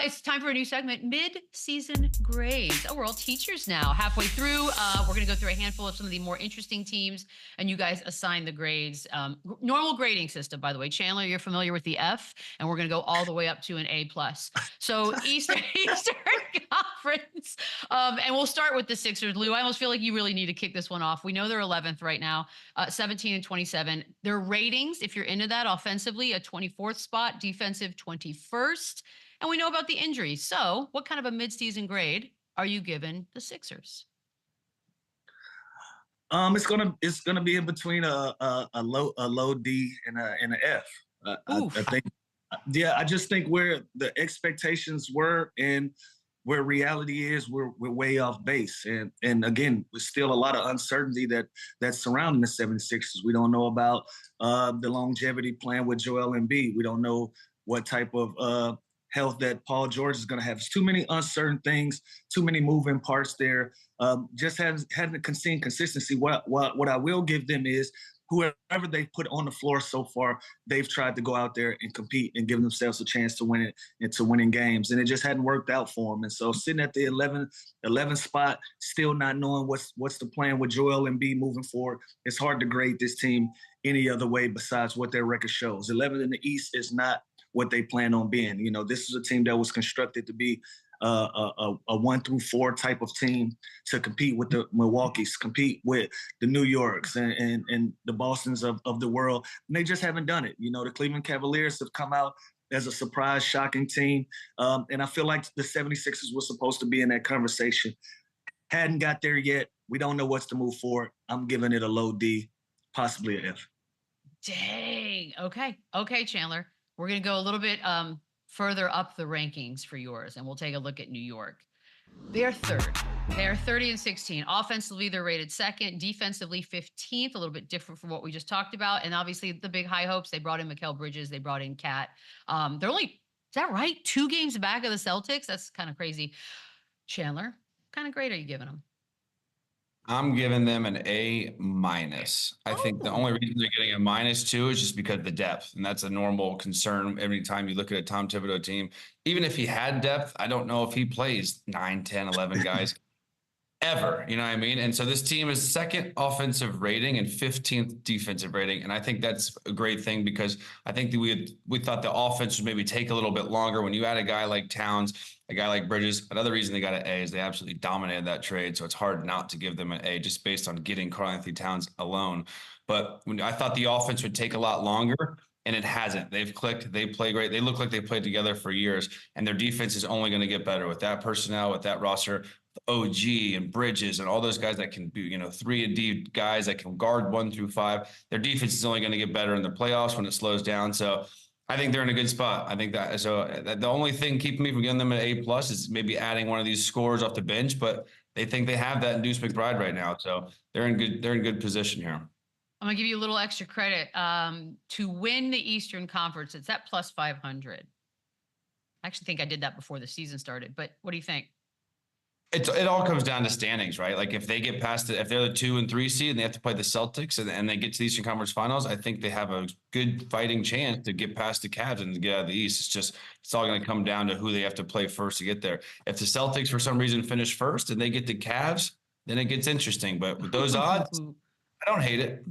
It's time for a new segment, Mid-Season Grades. Oh, we're all teachers now. Halfway through, we're going to go through a handful of some of the more interesting teams, and you guys assign the grades. Normal grading system, by the way. Chandler, you're familiar with the F, and we're going to go all the way up to an A+. So Eastern Conference. And we'll start with the Sixers. Lou, I almost feel like you really need to kick this one off. We know they're 11th right now, 17 and 27. Their ratings, if you're into that, offensively, a 24th spot, defensive 21st. And we know about the injuries. So what kind of a midseason grade are you giving the Sixers? It's gonna be in between a low D and an F. I think, yeah, I just think where the expectations were and where reality is, we're way off base. And again, there's still a lot of uncertainty that's surrounding the 76ers. We don't know about the longevity plan with Joel Embiid. We don't know what type of health that Paul George is going to have. There's too many uncertain things, too many moving parts there. Just haven't seen consistency. What I will give them is whoever they put on the floor so far, they've tried to go out there and compete and give themselves a chance to win it and to winning games. And it just hadn't worked out for them. And so sitting at the 11th spot, still not knowing what's the plan with Joel Embiid moving forward, it's hard to grade this team any other way besides what their record shows. 11th in the East is not what they plan on being. You know, this is a team that was constructed to be a 1 through 4 type of team to compete with the Milwaukees, compete with the New Yorks and the Bostons of the world. And they just haven't done it. You know, the Cleveland Cavaliers have come out as a surprise, shocking team. And I feel like the 76ers were supposed to be in that conversation. Hadn't got there yet. We don't know what's to move forward. I'm giving it a low D, possibly an F. Dang. Okay, Chandler. We're going to go a little bit further up the rankings for yours, and we'll take a look at New York. They're third. They're 30 and 16. Offensively, they're rated second. Defensively, 15th, a little bit different from what we just talked about. And obviously, the big high hopes, they brought in Mikal Bridges. They brought in Cat. They're only, is that right? 2 games back of the Celtics? That's kind of crazy. Chandler, what kind of grade are you giving them? I'm giving them an A-. I think the only reason they're getting a -2 is just because of the depth. And that's a normal concern every time you look at a Tom Thibodeau team. Even if he had depth, I don't know if he plays 9, 10, 11 guys ever. You know what I mean? And so this team is second offensive rating and 15th defensive rating. And I think that's a great thing because I think that we thought the offense would maybe take a little bit longer. When you add a guy like Towns, a guy like Bridges, another reason they got an A is they absolutely dominated that trade. So it's hard not to give them an A just based on getting Karl-Anthony Towns alone. But I thought the offense would take a lot longer, and it hasn't. They've clicked. They play great. They look like they played together for years, and their defense is only going to get better with that personnel, with that roster, OG and Bridges and all those guys that can be, 3-and-D guys that can guard 1 through 5. Their defense is only going to get better in the playoffs when it slows down. So I think they're in a good spot. I think that the only thing keeping me from giving them an A+ is maybe adding one of these scorers off the bench, but they think they have that in Deuce McBride right now. So they're in good position here. I'm gonna give you a little extra credit. To win the Eastern Conference, it's at +500. I actually think I did that before the season started, but what do you think? It all comes down to standings, right? Like if they get past it, if they're the 2 and 3 seed and they have to play the Celtics and they get to the Eastern Conference Finals, I think they have a good fighting chance to get past the Cavs and to get out of the East. It's all going to come down to who they have to play first to get there. If the Celtics for some reason finish first and they get the Cavs, then it gets interesting. But with those odds, I don't hate it.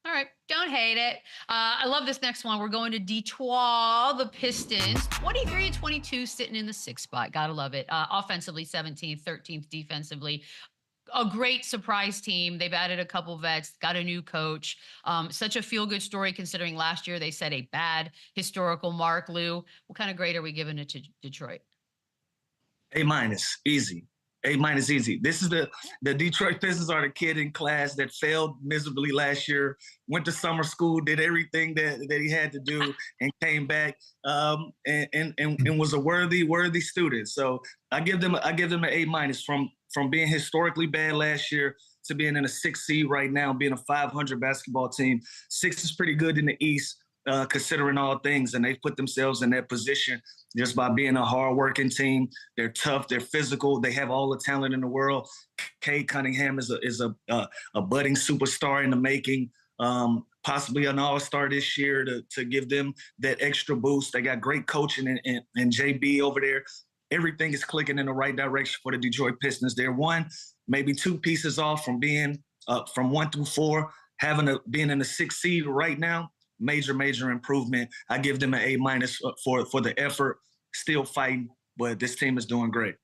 All right, don't hate it. I love this next one. We're going to Detroit, the Pistons, 23 and 22, sitting in the 6th spot. Gotta love it. Offensively, 17th, 13th defensively. A great surprise team. They've added a couple vets, got a new coach. Such a feel-good story considering last year they set a bad historical mark. Lou, what kind of grade are we giving it to Detroit? A-, easy. A- easy. This is the Detroit Pistons are the kid in class that failed miserably last year, went to summer school, did everything that he had to do, and came back and was a worthy student. So I give them an A- from being historically bad last year to being in a 6th seed right now, being a 500 basketball team. 6 is pretty good in the East, considering all things, and they've put themselves in that position just by being a hard-working team. They're tough, they're physical, they have all the talent in the world. Cade Cunningham is a budding superstar in the making, possibly an all-star this year to give them that extra boost. They got great coaching and JB over there. everything is clicking in the right direction for the Detroit Pistons. They're one, maybe two pieces off from being from 1 through 4, being in the 6th seed right now. Major improvement. I give them an A- for the effort. Still fighting, but this team is doing great.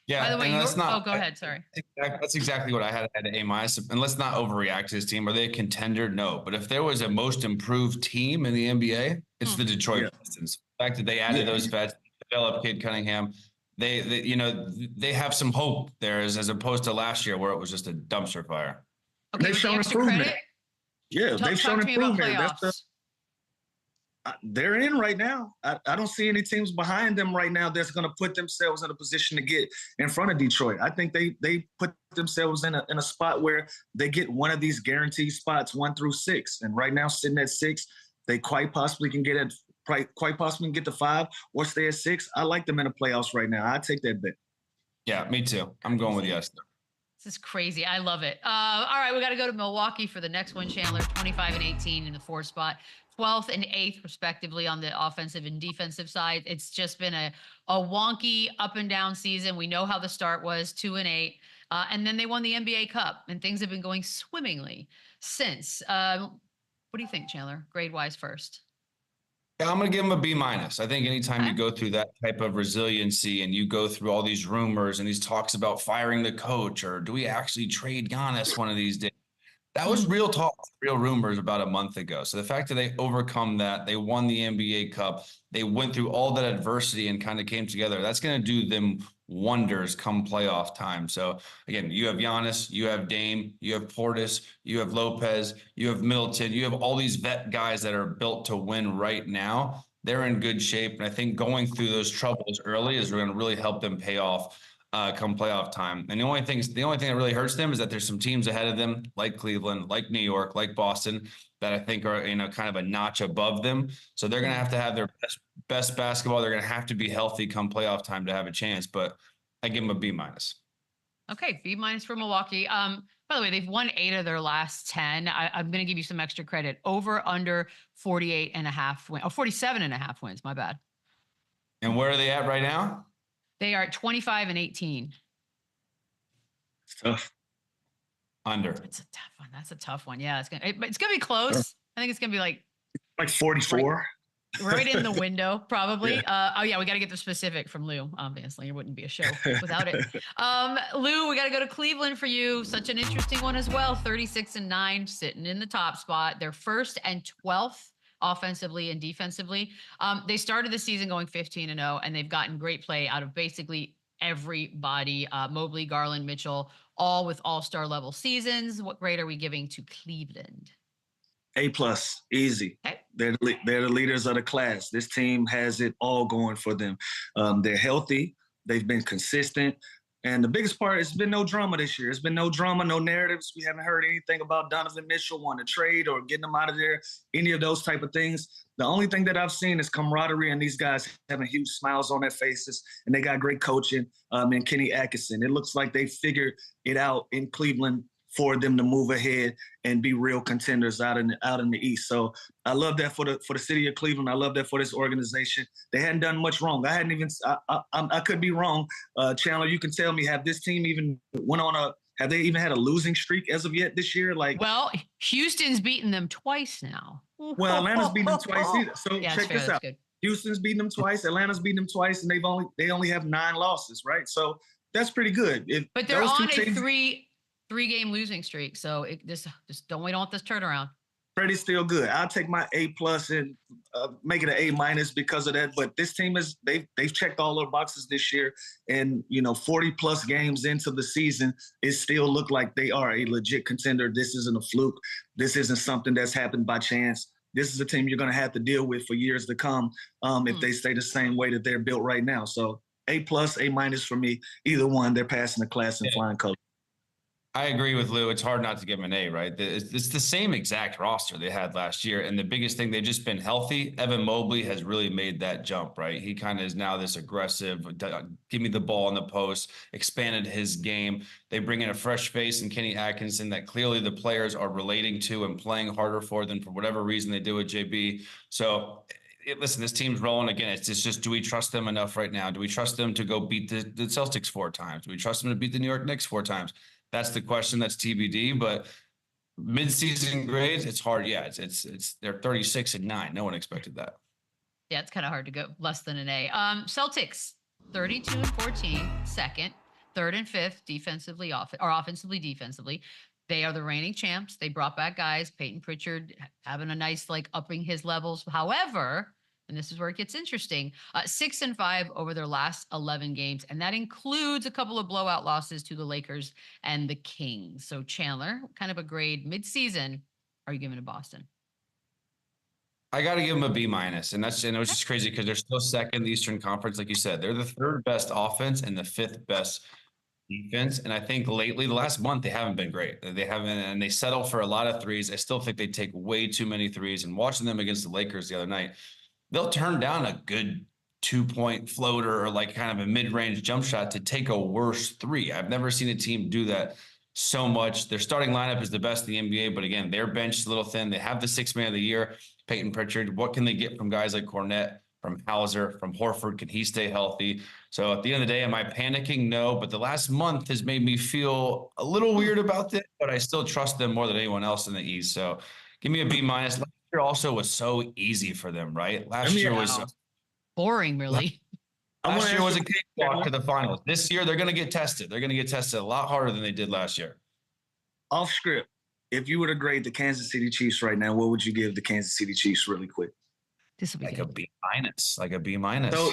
Yeah, by the way, and let's not. go ahead. Sorry. That's exactly what I had at A-. And let's not overreact to this team. Are they a contender? No. But if there was a most improved team in the NBA, it's the Detroit Pistons. The fact that they added those vets, developed Kid Cunningham, they have some hope there as opposed to last year where it was just a dumpster fire. Okay, they've shown improvement. Yeah, they've shown improvement. They're in right now. I don't see any teams behind them right now that's going to put themselves in a position to get in front of Detroit. I think they put themselves in a spot where they get one of these guaranteed spots 1 through 6. And right now, sitting at 6, they quite possibly can get to 5 or stay at 6. I like them in the playoffs right now. I take that bet. Yeah, me too. I'm going with yes. This is crazy. I love it. All right, we got to go to Milwaukee for the next one, Chandler. 25 and 18 in the 4th spot. 12th and 8th, respectively, on the offensive and defensive side. It's just been a wonky up and down season. We know how the start was, 2 and 8. And then they won the NBA Cup, and things have been going swimmingly since. What do you think, Chandler? Grade-wise first. Yeah, I'm going to give them a B-. I think anytime you go through that type of resiliency and you go through all these rumors and these talks about firing the coach or do we actually trade Giannis one of these days? That was real talk, real rumors about a month ago. So the fact that they overcome that, they won the NBA Cup, they went through all that adversity and kind of came together. That's going to do them wonders come playoff time. So again, you have Giannis, you have Dame, you have Portis, you have Lopez, you have Middleton, you have all these vet guys that are built to win right now. They're in good shape. And I think going through those troubles early is going to really help them pay off come playoff time. And the only thing that really hurts them is that there's some teams ahead of them, like Cleveland, like New York, like Boston, that I think are, kind of a notch above them. So they're going to have their best basketball. They're going to have to be healthy come playoff time to have a chance. But I give them a B-. Okay, B- for Milwaukee. By the way, they've won 8 of their last 10. I'm going to give you some extra credit. Over under 48.5 wins. Oh, 47.5 wins. My bad. And where are they at right now? They are at 25 and 18. It's tough. Under. It's a tough one. That's a tough one. Yeah, it's gonna be close. I think it's gonna be like 44. Right in the window, probably. We got to get the specific from Lou. Obviously, it wouldn't be a show without it. Lou, we got to go to Cleveland for you. Such an interesting one as well. 36 and 9, sitting in the top spot. They're 1st and 12th. Offensively and defensively. They started the season going 15 and 0, and they've gotten great play out of basically everybody. Mobley, Garland, Mitchell, all with all-star level seasons. What grade are we giving to Cleveland? A+, easy. Okay. They're the leaders of the class. This team has it all going for them. They're healthy. They've been consistent. And the biggest part, it's been no drama this year. It's been no drama, no narratives. We haven't heard anything about Donovan Mitchell wanting to trade or getting him out of there, any of those type of things. The only thing that I've seen is camaraderie and these guys having huge smiles on their faces, and they got great coaching and Kenny Atkinson. It looks like they figured it out in Cleveland for them to move ahead and be real contenders out in the East. So I love that for the city of Cleveland. I love that for this organization. They hadn't done much wrong. I could be wrong. Chandler, you can tell me, have this team even have they even had a losing streak as of yet this year? Well, Houston's beaten them twice now. Well, Atlanta's beaten them twice either. So yeah, check this out. Good. Houston's beaten them twice. Atlanta's beaten them twice, and they only have 9 losses, right? So that's pretty good. But they're on a three-game losing streak, so we don't want this turnaround. Pretty still good. I'll take my A+ and make it an A- because of that. But this team they've checked all their boxes this year, and 40+ games into the season, it still look like they are a legit contender. This isn't a fluke. This isn't something that's happened by chance. This is a team you're going to have to deal with for years to come if they stay the same way that they're built right now. So A+, A- for me. Either one, they're passing the class in flying colors. I agree with Lou. It's hard not to give them an A, right? It's the same exact roster they had last year. And the biggest thing, they've just been healthy. Evan Mobley has really made that jump, right? He kind of is now this aggressive, give me the ball in the post, expanded his game. They bring in a fresh face in Kenny Atkinson that clearly the players are relating to and playing harder for than for whatever reason they do with JB. So listen, this team's rolling again. It's just, do we trust them enough right now? Do we trust them to go beat the Celtics 4 times? Do we trust them to beat the New York Knicks 4 times? That's the question. That's TBD. But mid-season grades, it's hard. Yeah, it's they're 36-9. No one expected that. Yeah, it's kind of hard to go less than an A. Celtics 32-14, second, third and fifth defensively, offensively, defensively. They are the reigning champs. They brought back guys, Peyton Pritchard having a nice, like, upping his levels. However, and this is where it gets interesting, 6-5 over their last 11 games. And that includes a couple of blowout losses to the Lakers and the Kings. So Chandler, kind of a grade mid-season are you giving to Boston? I got to give them a B-. And it was just crazy because they're still second in the Eastern Conference. Like you said, they're the third best offense and the fifth best defense. And I think lately, the last month, they haven't been great. They haven't, and they settle for a lot of threes. I still think they take way too many threes. And watching them against the Lakers the other night, they'll turn down a good 2-point floater or like kind of a mid-range jump shot to take a worse three. I've never seen a team do that so much. Their starting lineup is the best in the NBA, but again, their bench is a little thin. They have the 6th man of the year, Peyton Pritchard. What can they get from guys like Cornette, from Hauser, from Horford? Can he stay healthy? So at the end of the day, am I panicking? No, but the last month has made me feel a little weird about this, but I still trust them more than anyone else in the East. So give me a B-. Last year also was so easy for them, right? Last year was boring, really. Last year was a cakewalk to the finals. This year, they're going to get tested. They're going to get tested a lot harder than they did last year. Off script, if you were to grade the Kansas City Chiefs right now, what would you give the Kansas City Chiefs really quick? This would be like good. a B-. Like a B-. So,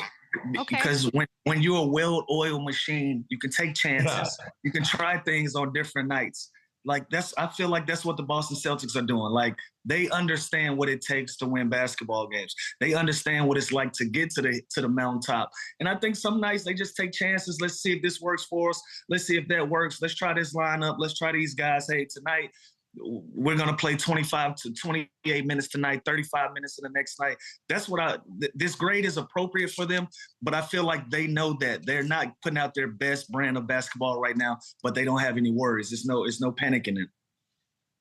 okay. Because when you're a well-oiled machine, you can take chances. You can try things on different nights. Like I feel like that's what the Boston Celtics are doing. Like they understand what it takes to win basketball games. They understand what it's like to get to the mountaintop. And I think some nights they just take chances. Let's see if this works for us. Let's see if that works. Let's try this lineup. Let's try these guys. Hey, tonight we're going to play 25 to 28 minutes tonight, 35 minutes in the next night. That's what this grade is appropriate for them, but I feel like they know that they're not putting out their best brand of basketball right now, but they don't have any worries. It's no panic in it.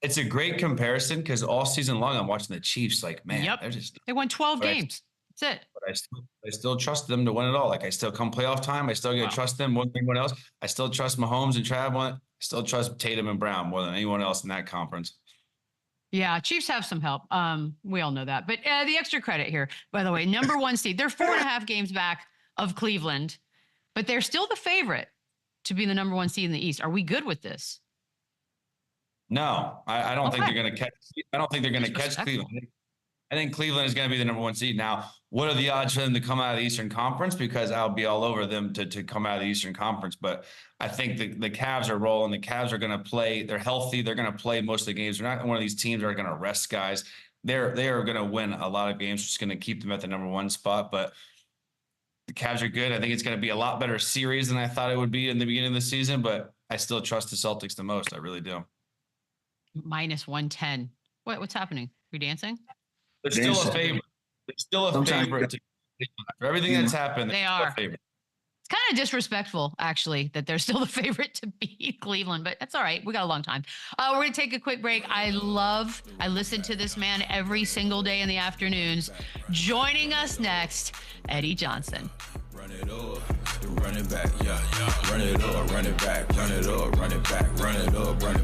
It's a great comparison because all season long I'm watching the Chiefs like, man, they won 12 games. That's it. But I still trust them to win it all. Like I still come playoff time, I still gonna trust them more than anyone else. I still trust Mahomes and Trav. I still trust Tatum and Brown more than anyone else in that conference. Yeah, Chiefs have some help. We all know that. But the extra credit here, by the way, number 1 seed. They're 4.5 games back of Cleveland, but they're still the favorite to be the number 1 seed in the East. Are we good with this? No, I don't think they're going to catch. I don't think they're going to catch Cleveland. I think Cleveland is going to be the number 1 seed. Now, what are the odds for them to come out of the Eastern Conference? Because I'll be all over them to come out of the Eastern Conference. But I think the Cavs are rolling. The Cavs are going to play. They're healthy. They're going to play most of the games. They're not one of these teams that are going to rest guys. They are going to win a lot of games. Just going to keep them at the number 1 spot. But the Cavs are good. I think it's going to be a lot better series than I thought it would be in the beginning of the season. But I still trust the Celtics the most. I really do. Minus 110. What's happening? Are you dancing? They're still a favorite. They're still a favorite. For everything that's happened, they are. It's kind of disrespectful, actually, that they're still the favorite to beat Cleveland, but that's all right. We got a long time. We're going to take a quick break. I listen to this man every single day in the afternoons. Joining us next, Eddie Johnson. Run it up, run it back, yeah. Run it up, run it back, run it up, run it back, run it up, run it back.